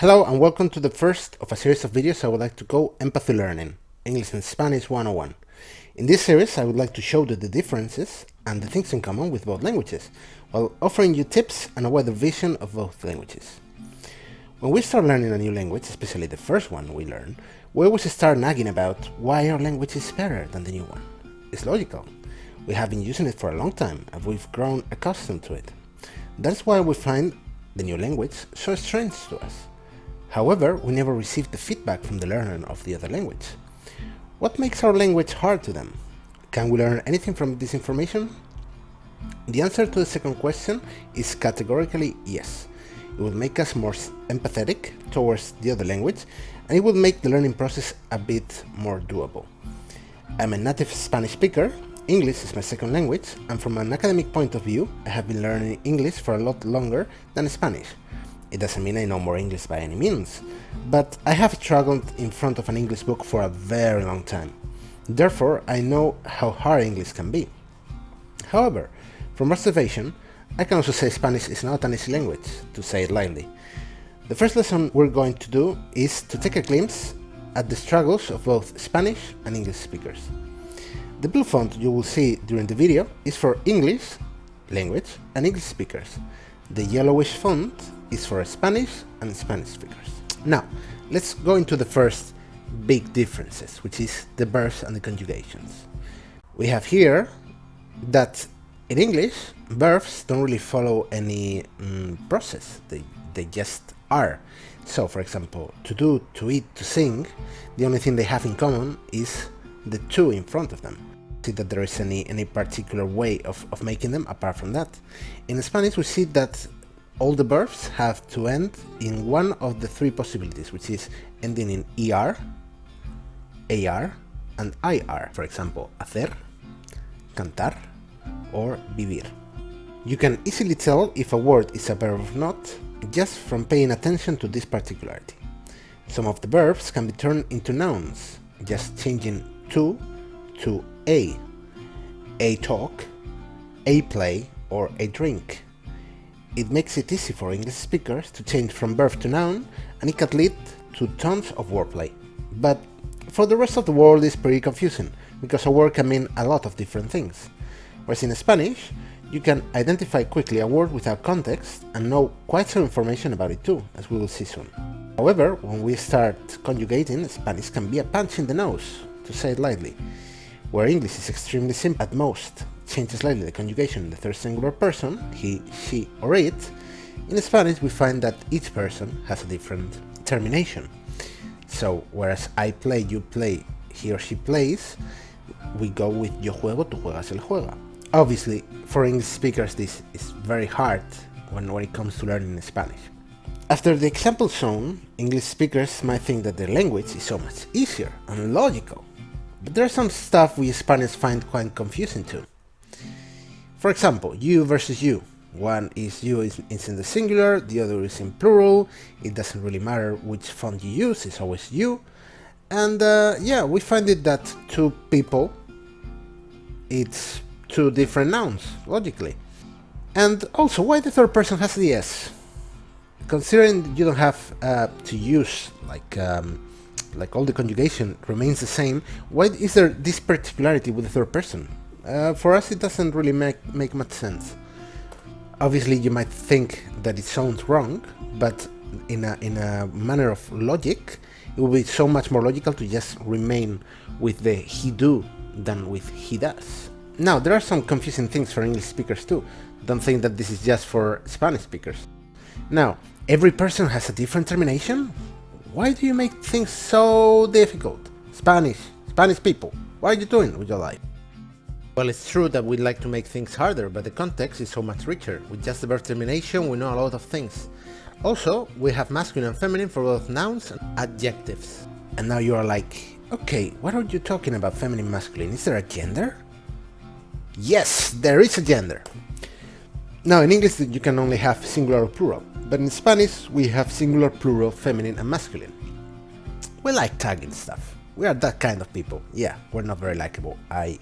Hello and welcome to the first of a series of videos I would like to call Empathy Learning, English and Spanish 101. In this series I would like to show you the differences and the things in common with both languages, while offering you tips and a wider vision of both languages. When we start learning a new language, especially the first one we learn, we always start nagging about why our language is better than the new one. It's logical. We have been using it for a long time and we've grown accustomed to it. That's why we find the new language so strange to us. However, we never received the feedback from the learner of the other language. What makes our language hard to them? Can we learn anything from this information? The answer to the second question is categorically yes. It will make us more empathetic towards the other language, and it will make the learning process a bit more doable. I'm a native Spanish speaker. English is my second language, and from an academic point of view, I have been learning English for a lot longer than Spanish. It doesn't mean I know more English by any means, but I have struggled in front of an English book for a very long time. Therefore, I know how hard English can be. However, from observation, I can also say Spanish is not an easy language, to say it lightly. The first lesson we're going to do is to take a glimpse at the struggles of both Spanish and English speakers. The blue font you will see during the video is for English language and English speakers. The yellowish font is for Spanish and Spanish speakers. Now, let's go into the first big differences, which is the verbs and the conjugations. We have here that in English, verbs don't really follow any process, they just are. So, for example, to do, to eat, to sing, the only thing they have in common is the to in front of them. See that there is any particular way of making them apart from that. In Spanish, we see that all the verbs have to end in one of the three possibilities, which is ending in ER, AR, and IR. For example, hacer, cantar, or vivir. You can easily tell if a word is a verb or not just from paying attention to this particularity. Some of the verbs can be turned into nouns, just changing to a talk, a play, or a drink. It makes it easy for English speakers to change from verb to noun, and it can lead to tons of wordplay. But for the rest of the world it's pretty confusing, because a word can mean a lot of different things. Whereas in Spanish, you can identify quickly a word without context and know quite some information about it too, as we will see soon. However, when we start conjugating, Spanish can be a punch in the nose, to say it lightly. Where English is extremely simple at most, change slightly the conjugation in the third singular person, he, she, or it, in Spanish we find that each person has a different termination. So, whereas I play, you play, he or she plays, we go with yo juego, tú juegas, él juega. Obviously, for English speakers this is very hard when it comes to learning Spanish. After the example shown, English speakers might think that their language is so much easier and logical. But there's some stuff we Spanish find quite confusing too. For example, you versus you. One is you is in the singular, the other is in plural. It doesn't really matter which font you use, it's always you. And yeah, we find it that two people, it's two different nouns, logically. And also, why the third person has the S? Considering you don't have to use like all the conjugation remains the same, why is there this particularity with the third person? For us it doesn't really make much sense. Obviously you might think that it sounds wrong, but in a manner of logic, it will be so much more logical to just remain with the he do than with he does. Now, there are some confusing things for English speakers too. Don't think that this is just for Spanish speakers. Now, every person has a different termination? Why do you make things so difficult? Spanish people, what are you doing with your life? Well, it's true that we'd like to make things harder, but the context is so much richer. With just the verb termination, we know a lot of things. Also, we have masculine and feminine for both nouns and adjectives. And now you are like, okay, what are you talking about feminine, masculine? Is there a gender? Yes, there is a gender. Now, in English, you can only have singular or plural, but in Spanish, we have singular, plural, feminine, and masculine. We like tagging stuff. We are that kind of people. Yeah, we're not very likable, I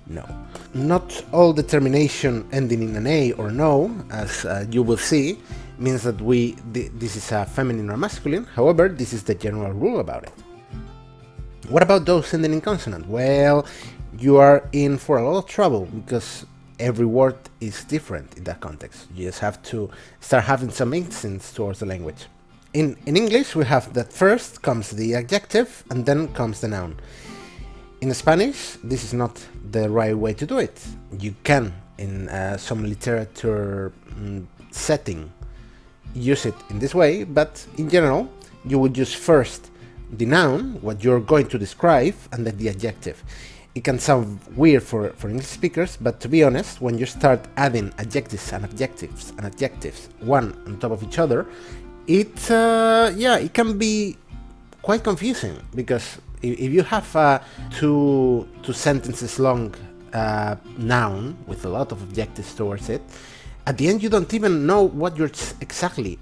no. Not all determination ending in an A or no, as you will see, means that this is a feminine or masculine. However, this is the general rule about it. What about those ending in consonant? Well, you are in for a lot of trouble because every word is different in that context. You just have to start having some instincts towards the language. In English, we have that first comes the adjective and then comes the noun. In Spanish, this is not the right way to do it. You can, in some literature setting, use it in this way, but in general, you would use first the noun, what you're going to describe, and then the adjective. It can sound weird for English speakers, but to be honest, when you start adding adjectives and adjectives, one on top of each other, it can be quite confusing, because if you have a two sentences long noun with a lot of adjectives towards it, at the end you don't even know what you're exactly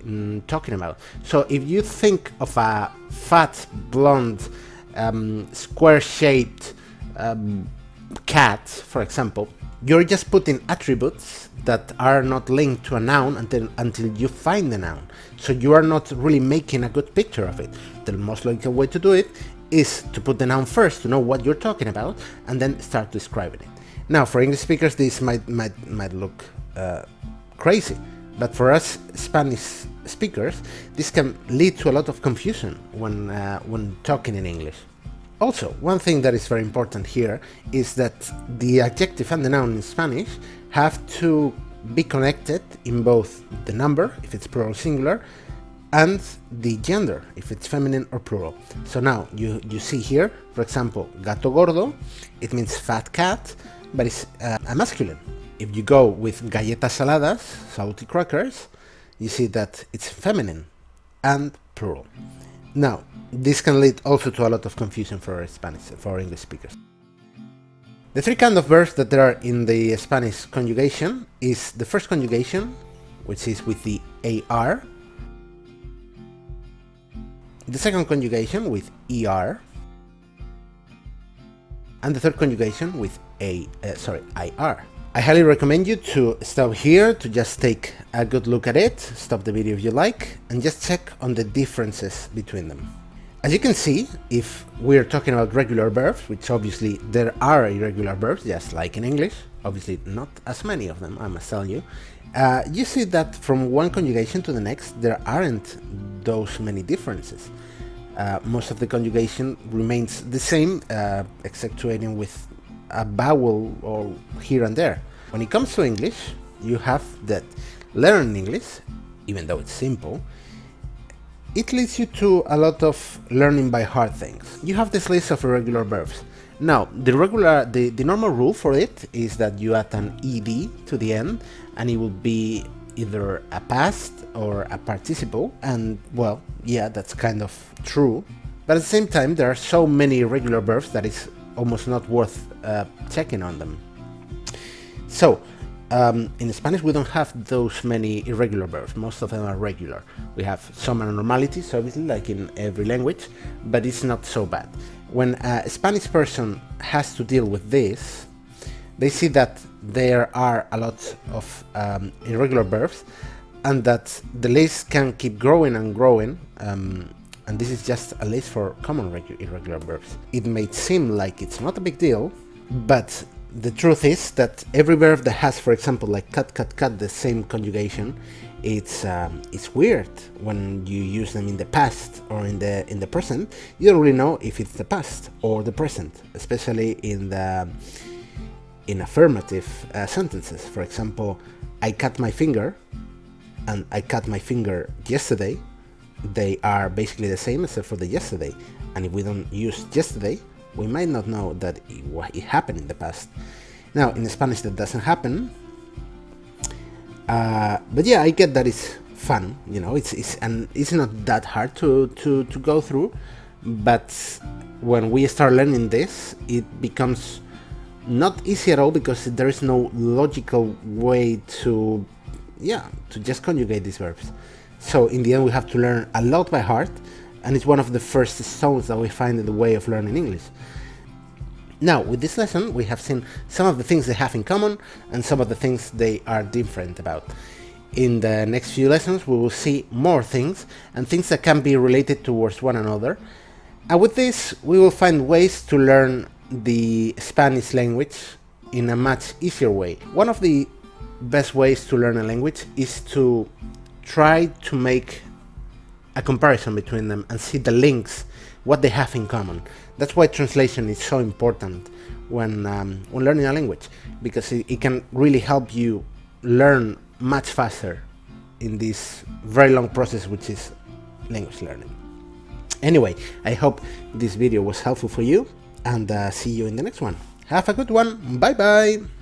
talking about. So if you think of a fat, blonde, square-shaped cat, for example, you're just putting attributes that are not linked to a noun until you find the noun. So you are not really making a good picture of it. The most logical way to do it is to put the noun first to know what you're talking about, and then start describing it. Now, for English speakers, this might look crazy, but for us Spanish speakers, this can lead to a lot of confusion when talking in English. Also, one thing that is very important here is that the adjective and the noun in Spanish have to be connected in both the number, if it's plural singular, and the gender, if it's feminine or plural. So now you see here, for example, gato gordo, it means fat cat, but it's a masculine. If you go with galletas saladas, salty crackers, you see that it's feminine and plural. Now, this can lead also to a lot of confusion for English speakers. The three kinds of verbs that there are in the Spanish conjugation is the first conjugation, which is with the AR, the second conjugation with ER, and the third conjugation with IR. I highly recommend you to stop here to just take a good look at it, stop the video if you like, and just check on the differences between them. As you can see, if we're talking about regular verbs, which obviously there are irregular verbs, just like in English, obviously not as many of them, I must tell you, you see that from one conjugation to the next, there aren't those many differences. Most of the conjugation remains the same, exceptuating with a vowel or here and there. When it comes to English, you have that learning English, even though it's simple, it leads you to a lot of learning by heart things. You have this list of irregular verbs. Now, the normal rule for it is that you add an ed to the end, and it will be either a past or a participle, and well, yeah, that's kind of true. But at the same time, there are so many irregular verbs that it's almost not worth checking on them. So, in Spanish we don't have those many irregular verbs. Most of them are regular. We have some abnormalities, obviously, like in every language, but it's not so bad. When a Spanish person has to deal with this, they see that there are a lot of irregular verbs, and that the list can keep growing and growing, and this is just a list for common irregular verbs. It may seem like it's not a big deal, but the truth is that every verb that has, for example, like cut, the same conjugation, it's weird when you use them in the past or in the present. You don't really know if it's the past or the present, especially in affirmative sentences. For example, I cut my finger and I cut my finger yesterday. They are basically the same except for the yesterday, and if we don't use yesterday, we might not know that it happened in the past. Now, in Spanish that doesn't happen, but yeah, I get that it's fun, you know, it's not that hard to go through, but when we start learning this, it becomes not easy at all, because there is no logical way to just conjugate these verbs. So in the end, we have to learn a lot by heart, and it's one of the first stones that we find in the way of learning English. Now, with this lesson, we have seen some of the things they have in common and some of the things they are different about. In the next few lessons, we will see more things and things that can be related towards one another. And with this, we will find ways to learn the Spanish language in a much easier way. One of the best ways to learn a language is to try to make a comparison between them and see the links, what they have in common. That's why translation is so important when learning a language, because it can really help you learn much faster in this very long process which is language learning. Anyway, I hope this video was helpful for you, and see you in the next one. Have a good one. Bye bye.